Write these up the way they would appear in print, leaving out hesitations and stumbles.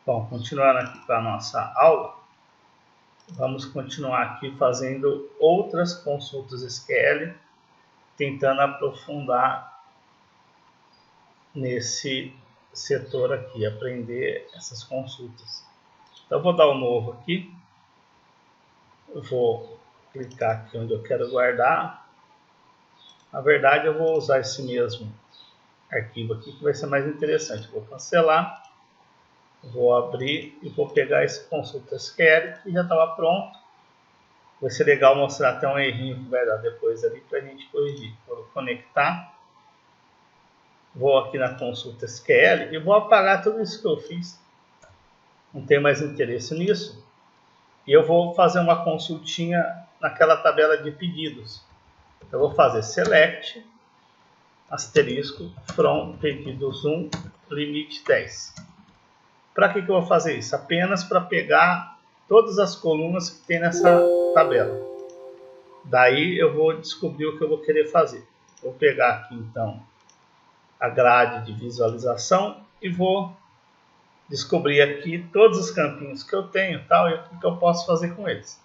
Bom, continuando aqui com a nossa aula, vamos continuar aqui fazendo outras consultas SQL, tentando aprofundar nesse setor aqui, aprender essas consultas. Então, eu vou dar um novo aqui, eu vou clicar aqui onde eu quero guardar. Na verdade, eu vou usar esse mesmo arquivo aqui, que vai ser mais interessante. Vou cancelar, vou abrir e vou pegar esse consulta SQL que já estava pronto. Vai ser legal mostrar até um errinho que vai dar depois ali para a gente corrigir. Vou conectar, vou aqui na consulta SQL e vou apagar tudo isso que eu fiz. Não tenho mais interesse nisso. E eu vou fazer uma consultinha naquela tabela de pedidos. Eu vou fazer select asterisco from pedidos 1 limite 10. Para que eu vou fazer isso? Apenas para pegar todas as colunas que tem nessa tabela. Daí eu vou descobrir o que eu vou querer fazer. Vou pegar aqui então a grade de visualização e vou descobrir aqui todos os campinhos que eu tenho tal, e o que eu posso fazer com eles.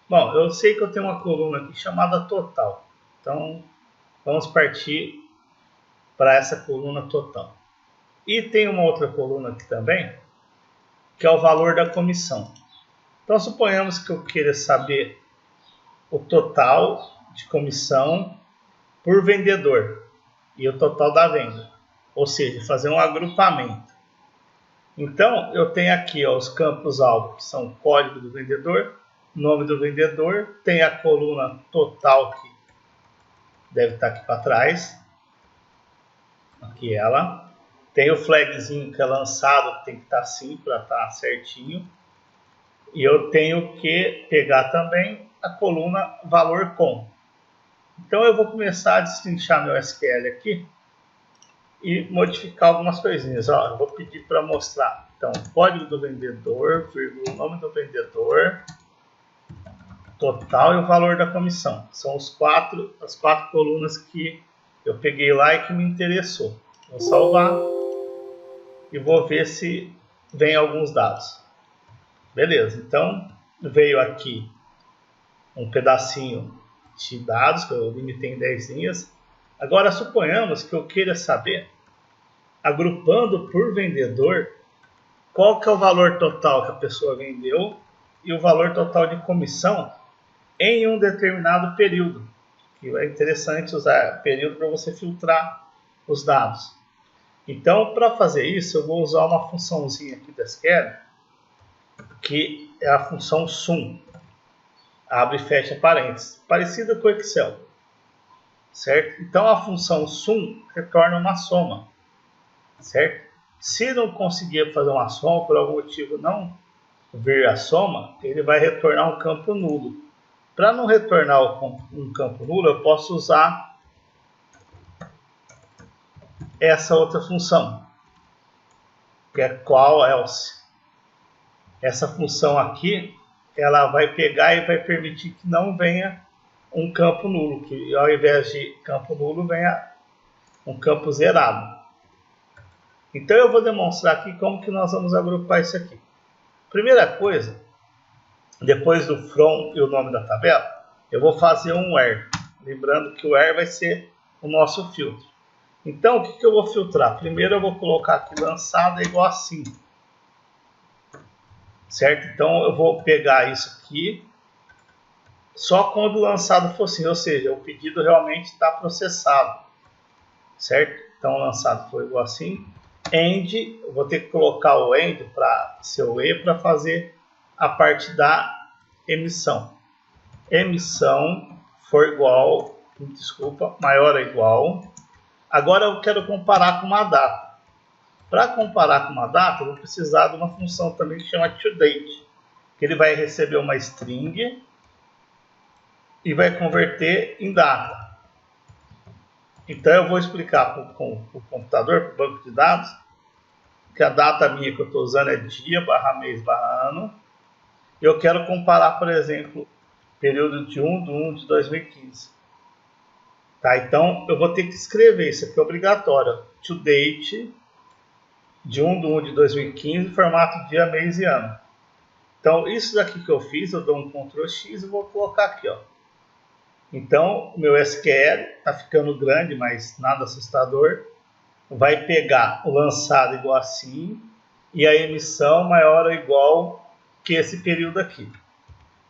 Bom, eu sei que eu tenho uma coluna aqui chamada total. Então vamos partir para essa coluna total. E tem uma outra coluna aqui também, que é o valor da comissão. Então suponhamos que eu queira saber o total de comissão por vendedor e o total da venda. Ou seja, fazer um agrupamento. Então eu tenho aqui os campos-alvo, que são o código do vendedor, nome do vendedor, tem a coluna total que deve estar aqui para trás. Aqui ela. Tem o flagzinho que é lançado, tem que estar assim para estar certinho. E eu tenho que pegar também a coluna valor com. Então eu vou começar a destrinchar meu SQL aqui e modificar algumas coisinhas. Ó, eu vou pedir para mostrar. Então, código do vendedor, vírgula, nome do vendedor, total e o valor da comissão. São as quatro colunas que eu peguei lá e que me interessou. Vou salvar e vou ver se vem alguns dados. Beleza, então veio aqui um pedacinho de dados que eu limitei em 10 linhas. Agora suponhamos que eu queira saber, agrupando por vendedor, qual que é o valor total que a pessoa vendeu e o valor total de comissão em um determinado período. Que é interessante usar período para você filtrar os dados. Então, para fazer isso, eu vou usar uma funçãozinha aqui da SQL, que é a função sum. Abre e fecha parênteses. Parecida com o Excel. Certo? Então, a função sum retorna uma soma. Certo? Se não conseguir fazer uma soma, por algum motivo não vir a soma, ele vai retornar um campo nulo. Para não retornar um campo nulo, eu posso usar essa outra função, que é call else. Essa função aqui, ela vai pegar e vai permitir que não venha um campo nulo, que ao invés de campo nulo venha um campo zerado. Então eu vou demonstrar aqui como que nós vamos agrupar isso aqui. Primeira coisa, depois do from e o nome da tabela, eu vou fazer um where. Lembrando que o where vai ser o nosso filtro. Então, o que eu vou filtrar? Primeiro eu vou colocar aqui lançado é igual a 5. Certo? Então, eu vou pegar isso aqui só quando o lançado for sim, ou seja, o pedido realmente está processado. Certo? Então, o lançado foi igual a 5. End, eu vou ter que colocar o end para ser o E para fazer a parte da emissão. Emissão for igual, desculpa, maior ou igual. Agora eu quero comparar com uma data. Para comparar com uma data, eu vou precisar de uma função também que chama toDate, que ele vai receber uma string e vai converter em data. Então eu vou explicar para o computador, para o banco de dados, que a data minha que eu estou usando é dia, /mês, /ano. Eu quero comparar, por exemplo, período de 1/1 de 2015. Tá, então eu vou ter que escrever, isso aqui é obrigatório, toDate de 1/1 de 2015, formato dia, mês e ano. Então, isso daqui que eu fiz, eu dou um Ctrl X e vou colocar aqui, ó. Então, o meu SQL está ficando grande, mas nada assustador. Vai pegar o lançado igual assim e a emissão maior ou igual que esse período aqui.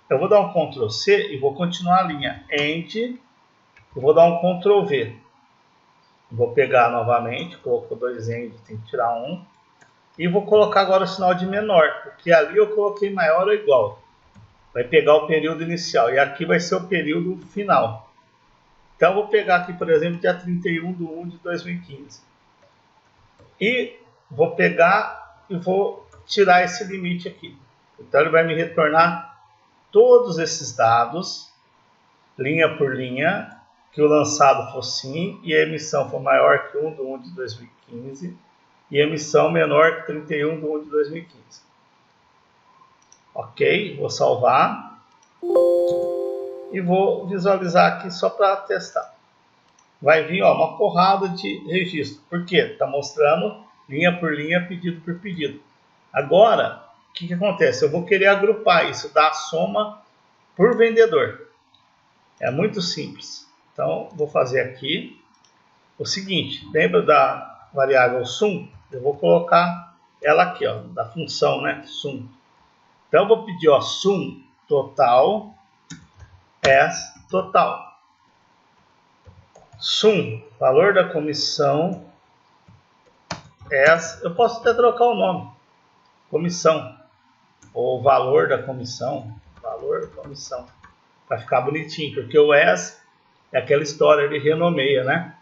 Eu vou dar um Ctrl C e vou continuar a linha END. Eu vou dar um Ctrl V. Vou pegar novamente, colocou 2 END, tem que tirar um. E vou colocar agora o sinal de menor, porque ali eu coloquei maior ou igual. Vai pegar o período inicial e aqui vai ser o período final. Então eu vou pegar aqui, por exemplo, dia 31/1 de 2015. E vou pegar e vou tirar esse limite aqui. Então ele vai me retornar todos esses dados, linha por linha, que o lançado for sim e a emissão for maior que 1/1 de 2015 e a emissão menor que 31/1 de 2015. Ok, vou salvar e vou visualizar aqui só para testar. Vai vir, ó, uma porrada de registro. Por quê? Está mostrando linha por linha, pedido por pedido. Agora, o que acontece? Eu vou querer agrupar isso, dar a soma por vendedor. É muito simples. Então, vou fazer aqui o seguinte. Lembra da variável sum? Eu vou colocar ela aqui, ó, da função, né, sum. Então, eu vou pedir, ó, sum total as total. Sum, valor da comissão as, eu posso até trocar o nome, comissão, ou valor da comissão, vai ficar bonitinho, porque o as é aquela história, ele renomeia, né?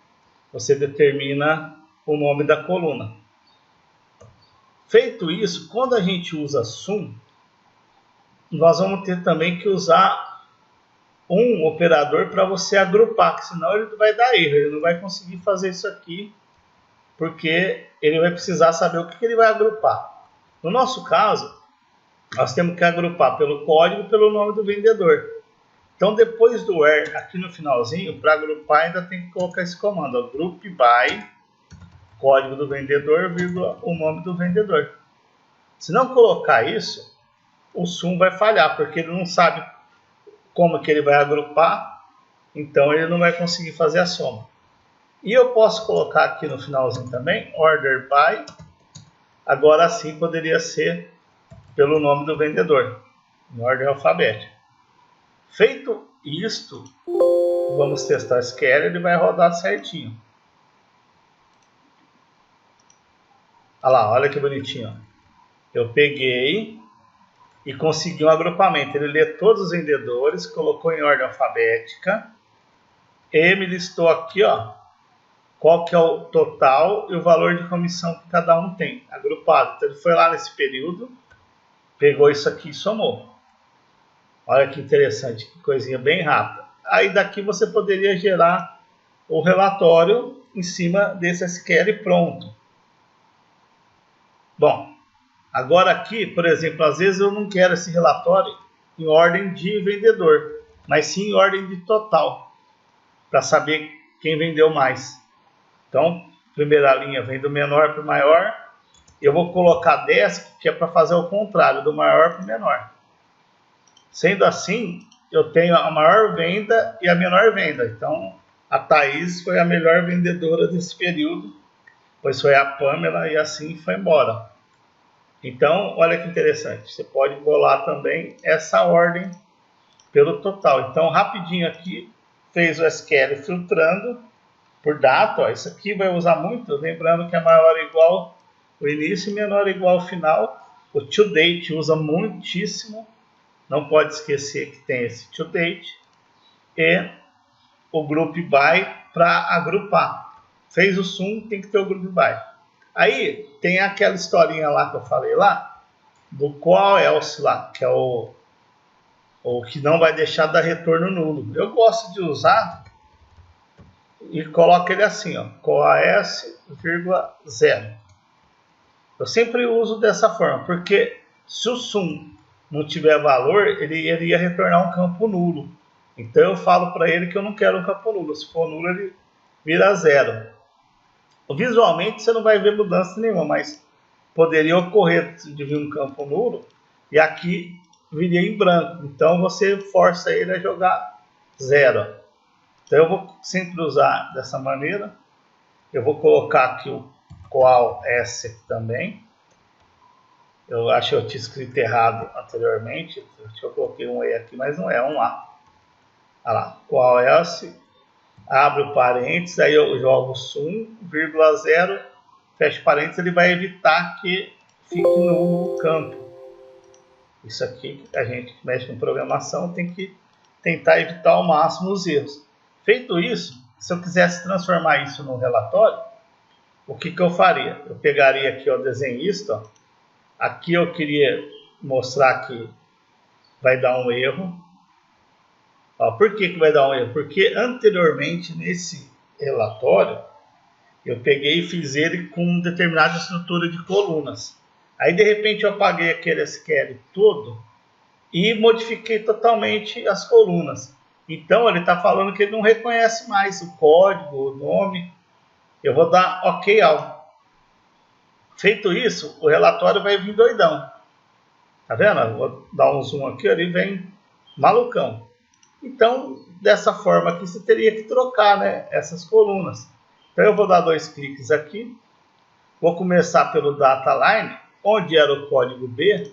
Você determina o nome da coluna. Feito isso, quando a gente usa sum, nós vamos ter também que usar um operador para você agrupar, que senão ele vai dar erro, ele não vai conseguir fazer isso aqui, porque ele vai precisar saber o que ele vai agrupar. No nosso caso, nós temos que agrupar pelo código e pelo nome do vendedor. Então, depois do where, aqui no finalzinho, para agrupar ainda tem que colocar esse comando, ó, group by, código do vendedor, vírgula, o nome do vendedor. Se não colocar isso, o sum vai falhar, porque ele não sabe como que ele vai agrupar, então ele não vai conseguir fazer a soma. E eu posso colocar aqui no finalzinho também, order by, agora sim poderia ser pelo nome do vendedor, em ordem alfabética. Feito isto, vamos testar o SQL, ele vai rodar certinho. Olha lá, olha que bonitinho. Eu peguei e consegui um agrupamento. Ele lê todos os vendedores, colocou em ordem alfabética e me listou aqui, ó, qual que é o total e o valor de comissão que cada um tem, agrupado. Então ele foi lá nesse período, pegou isso aqui e somou. Olha que interessante, que coisinha bem rápida. Aí daqui você poderia gerar o relatório em cima desse SQL pronto. Bom, agora aqui, por exemplo, às vezes eu não quero esse relatório em ordem de vendedor, mas sim em ordem de total, para saber quem vendeu mais. Então, primeira linha vem do menor para o maior. Eu vou colocar desk, que é para fazer o contrário, do maior para o menor. Sendo assim, eu tenho a maior venda e a menor venda. Então, a Thaís foi a melhor vendedora desse período, pois foi a Pamela e assim foi embora. Então, olha que interessante. Você pode bolar também essa ordem pelo total. Então, rapidinho aqui, fez o SQL filtrando por data. Ó, isso aqui vai usar muito, lembrando que é maior ou igual o início e menor ou igual o final. O toDate usa muitíssimo. Não pode esquecer que tem esse toDate. E o group by para agrupar. Fez o sum, tem que ter o group by. Aí tem aquela historinha lá que eu falei lá, do qual else lá, que é o que não vai deixar dar retorno nulo. Eu gosto de usar e coloco ele assim, ó, coas, vírgula, 0. Eu sempre uso dessa forma, porque se o sum não tiver valor, ele iria retornar um campo nulo. Então eu falo para ele que eu não quero um campo nulo. Se for nulo, ele vira 0. Visualmente você não vai ver mudança nenhuma, mas poderia ocorrer de vir um campo nulo e aqui viria em branco. Então você força ele a jogar 0. Então eu vou sempre usar dessa maneira. Eu vou colocar aqui o qual S aqui também. Eu acho que eu tinha escrito errado anteriormente. Acho que eu coloquei um E aqui, mas não é, um A. Olha lá, qual else, abre o parênteses, aí eu jogo sum, vírgula 0, fecha parênteses, ele vai evitar que fique no campo. Isso aqui, a gente que mexe com programação tem que tentar evitar ao máximo os erros. Feito isso, se eu quisesse transformar isso num relatório, o que eu faria? Eu pegaria aqui o desenhista, ó. Aqui eu queria mostrar que vai dar um erro. Ó, por que vai dar um erro? Porque anteriormente nesse relatório eu peguei e fiz ele com determinada estrutura de colunas. Aí de repente eu apaguei aquele SQL todo e modifiquei totalmente as colunas. Então ele está falando que ele não reconhece mais o código, o nome. Eu vou dar OK all. Feito isso, o relatório vai vir doidão. Tá vendo? Eu vou dar um zoom aqui, ele vem malucão. Então, dessa forma aqui, você teria que trocar, né, essas colunas. Então, eu vou dar 2 cliques aqui. Vou começar pelo data line, onde era o código B.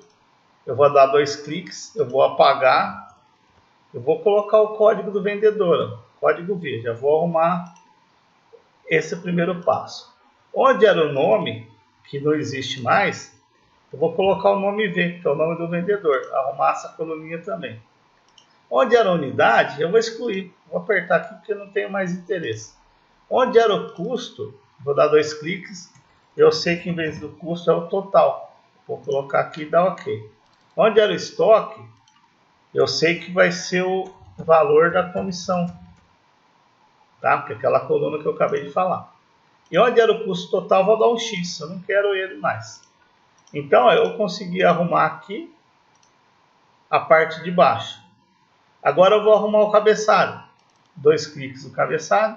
Eu vou dar 2 cliques, eu vou apagar. Eu vou colocar o código do vendedor, ó, código V. Já vou arrumar esse primeiro passo. Onde era o nome, que não existe mais, eu vou colocar o nome V, que é o nome do vendedor. Arrumar essa coluninha também. Onde era a unidade, eu vou excluir. Vou apertar aqui porque eu não tenho mais interesse. Onde era o custo, vou dar 2 cliques. Eu sei que em vez do custo é o total. Vou colocar aqui e dar OK. Onde era o estoque, eu sei que vai ser o valor da comissão. Tá? Porque é aquela coluna que eu acabei de falar. E onde era o custo total, vou dar um X. Eu não quero ele mais. Então eu consegui arrumar aqui a parte de baixo. Agora eu vou arrumar o cabeçalho. 2 cliques no cabeçalho.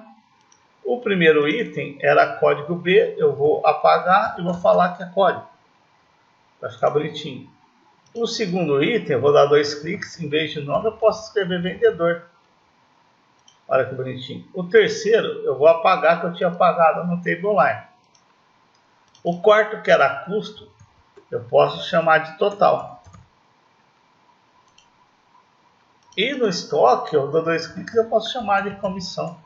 O primeiro item era código B. Eu vou apagar e vou falar que é código. Vai ficar bonitinho. O segundo item, eu vou dar 2 cliques. Em vez de nome, eu posso escrever vendedor. Olha que bonitinho. O terceiro, eu vou apagar que eu tinha apagado no table-line. O quarto, que era custo, eu posso chamar de total. E no estoque, eu dou 2 cliques, eu posso chamar de comissão.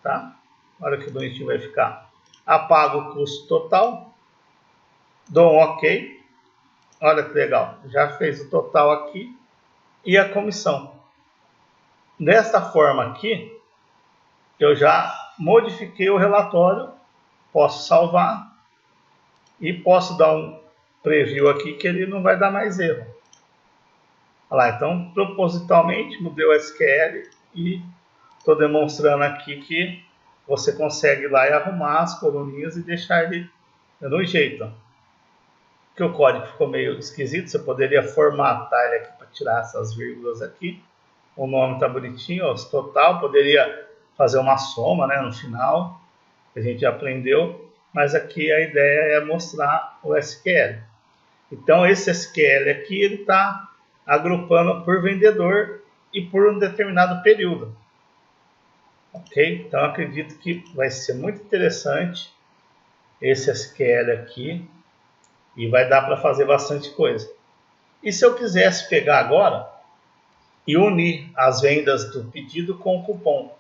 Tá? Olha que bonitinho vai ficar. Apago o custo total. Dou um OK. Olha que legal. Já fez o total aqui. E a comissão. Dessa forma aqui, eu já modifiquei o relatório. Posso salvar. E posso dar um preview aqui que ele não vai dar mais erro. Olha lá, então, propositalmente, mudei o SQL e estou demonstrando aqui que você consegue ir lá e arrumar as coluninhas e deixar ele no jeito. Porque o código ficou meio esquisito, você poderia formatar ele aqui para tirar essas vírgulas aqui. O nome está bonitinho, ó, total, poderia fazer uma soma, né, no final, que a gente já aprendeu, mas aqui a ideia é mostrar o SQL. Então esse SQL aqui, ele está agrupando por vendedor e por um determinado período. Ok? Então acredito que vai ser muito interessante esse SQL aqui e vai dar para fazer bastante coisa. E se eu quisesse pegar agora e unir as vendas do pedido com o cupom,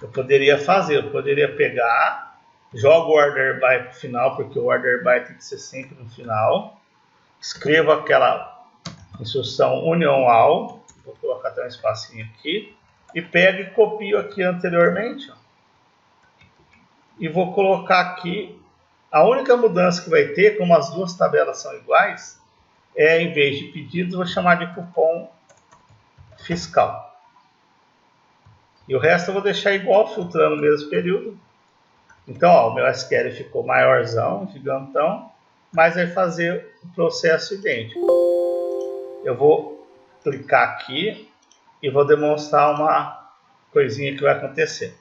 eu poderia fazer, eu poderia pegar, jogo o order by para o final, porque o order by tem que ser sempre no final, escrevo aquela instrução union all, vou colocar até um espacinho aqui, e pego e copio aqui anteriormente, ó, e vou colocar aqui, a única mudança que vai ter, como as duas tabelas são iguais, é em vez de pedidos, vou chamar de cupom fiscal. E o resto eu vou deixar igual, filtrando o mesmo período. Então, ó, o meu SQL ficou maiorzão, gigantão, mas vai fazer o processo idêntico. Eu vou clicar aqui e vou demonstrar uma coisinha que vai acontecer.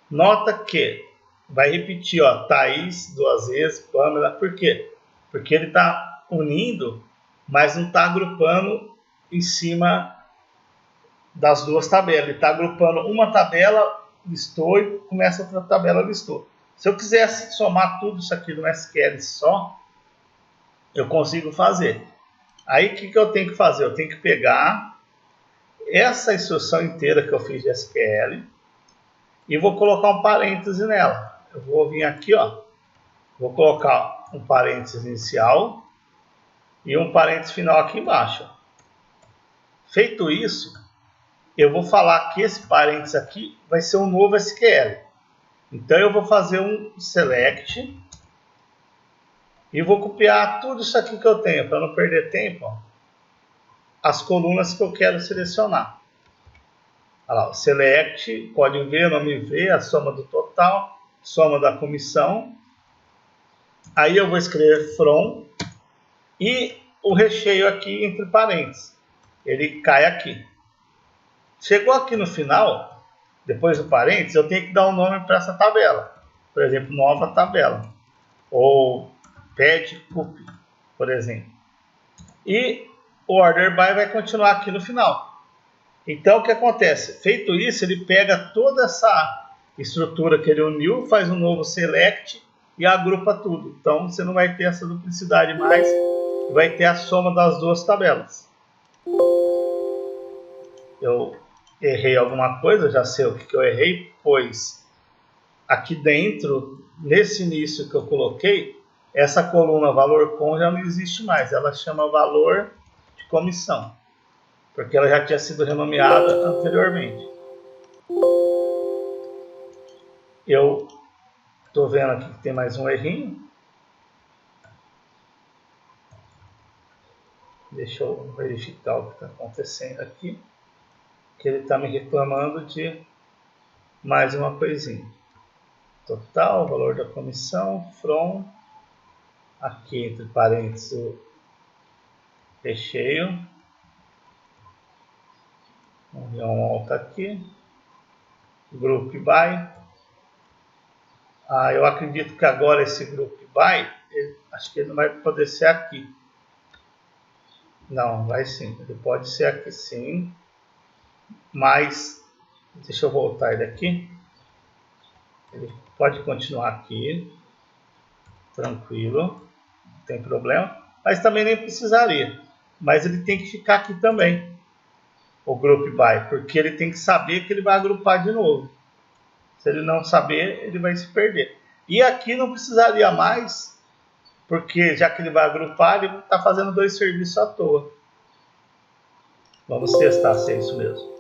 Nota que vai repetir, ó, Thaís 2 vezes, Pamela. Por quê? Porque ele está unindo, mas não está agrupando em cima das duas tabelas. Ele está agrupando uma tabela, listou, e começa outra tabela, listou. Se eu quisesse somar tudo isso aqui no SQL só, eu consigo fazer. Aí o que eu tenho que fazer? Eu tenho que pegar essa instrução inteira que eu fiz de SQL e vou colocar um parêntese nela. Eu vou vir aqui, ó, vou colocar um parênteses inicial e um parênteses final aqui embaixo. Feito isso, eu vou falar que esse parênteses aqui vai ser um novo SQL. Então eu vou fazer um select e vou copiar tudo isso aqui que eu tenho, para não perder tempo, ó, as colunas que eu quero selecionar. Olha lá, select, código V, nome V, a soma do total, soma da comissão. Aí eu vou escrever from e o recheio aqui entre parênteses. Ele cai aqui. Chegou aqui no final, depois do parênteses, eu tenho que dar um nome para essa tabela. Por exemplo, nova tabela. Ou pad copy, por exemplo. E o order by vai continuar aqui no final. Então, o que acontece? Feito isso, ele pega toda essa estrutura que ele uniu, faz um novo select e agrupa tudo. Então, você não vai ter essa duplicidade mais, vai ter a soma das duas tabelas. Eu errei alguma coisa, já sei o que eu errei, pois aqui dentro, nesse início que eu coloquei, essa coluna valor com já não existe mais, ela chama valor de comissão, porque ela já tinha sido renomeada anteriormente. Eu estou vendo aqui que tem mais um errinho. Deixa eu verificar o que está acontecendo aqui, que ele está me reclamando de mais uma coisinha. Total, valor da comissão, from, aqui entre parênteses o recheio, união alta aqui, group by. Eu acredito que agora esse group by, acho que ele não vai poder ser aqui. Não, vai sim, ele pode ser aqui sim, mas deixa eu voltar ele aqui. Ele pode continuar aqui, tranquilo, não tem problema, mas também nem precisaria. Mas ele tem que ficar aqui também, o group by, porque ele tem que saber que ele vai agrupar de novo. Se ele não saber, ele vai se perder. E aqui não precisaria mais, porque já que ele vai agrupar, ele está fazendo dois serviços à toa. Vamos testar se é isso mesmo.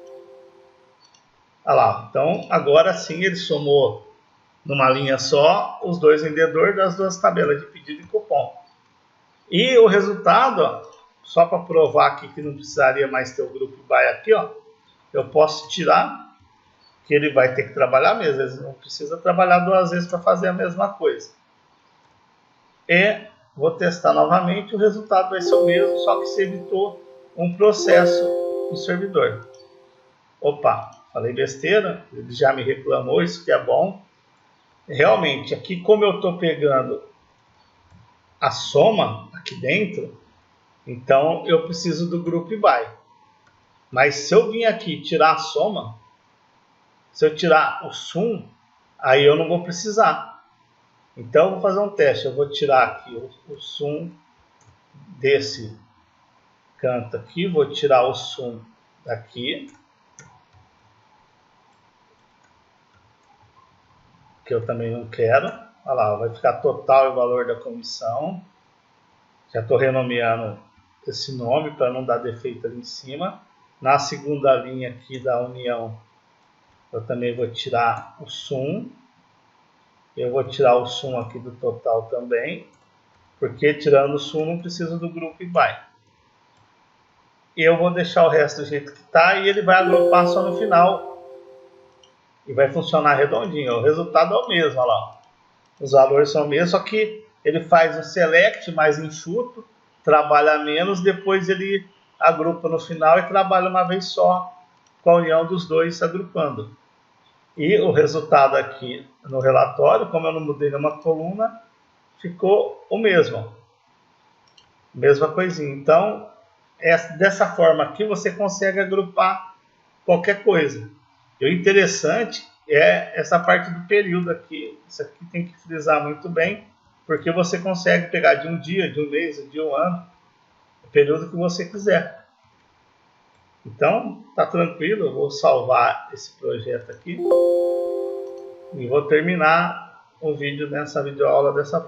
Olha lá, então agora sim ele somou numa linha só os dois vendedores das duas tabelas de pedido e cupom. E o resultado, ó, só para provar aqui que não precisaria mais ter o group by aqui, ó, eu posso tirar, que ele vai ter que trabalhar mesmo, ele não precisa trabalhar duas vezes para fazer a mesma coisa. E vou testar novamente, o resultado vai ser o mesmo, só que se evitou um processo no servidor. Opa, falei besteira, ele já me reclamou, isso que é bom. Realmente, aqui como eu estou pegando a soma aqui dentro, então eu preciso do group by. Mas se eu vim aqui tirar a soma, se eu tirar o sum, aí eu não vou precisar. Então eu vou fazer um teste, eu vou tirar aqui o sum desse canto aqui, vou tirar o sum daqui, que eu também não quero. Olha lá, vai ficar total e valor da comissão. Já estou renomeando esse nome para não dar defeito ali em cima. Na segunda linha aqui da união, eu também vou tirar o sum. Eu vou tirar o sum aqui do total também, porque tirando o sum não preciso do group by. E eu vou deixar o resto do jeito que está e ele vai agrupar só no final. E vai funcionar redondinho. O resultado é o mesmo, olha lá. Os valores são os mesmos, só que ele faz um select mais enxuto, trabalha menos, depois ele agrupa no final e trabalha uma vez só com a união dos dois agrupando. E o resultado aqui no relatório, como eu não mudei nenhuma coluna, ficou o mesmo. Mesma coisinha. Então, dessa forma aqui você consegue agrupar qualquer coisa. E o interessante é essa parte do período aqui. Isso aqui tem que frisar muito bem, porque você consegue pegar de um dia, de um mês, de um ano, o período que você quiser. Então, tá tranquilo, eu vou salvar esse projeto aqui e vou terminar o vídeo nessa videoaula dessa forma.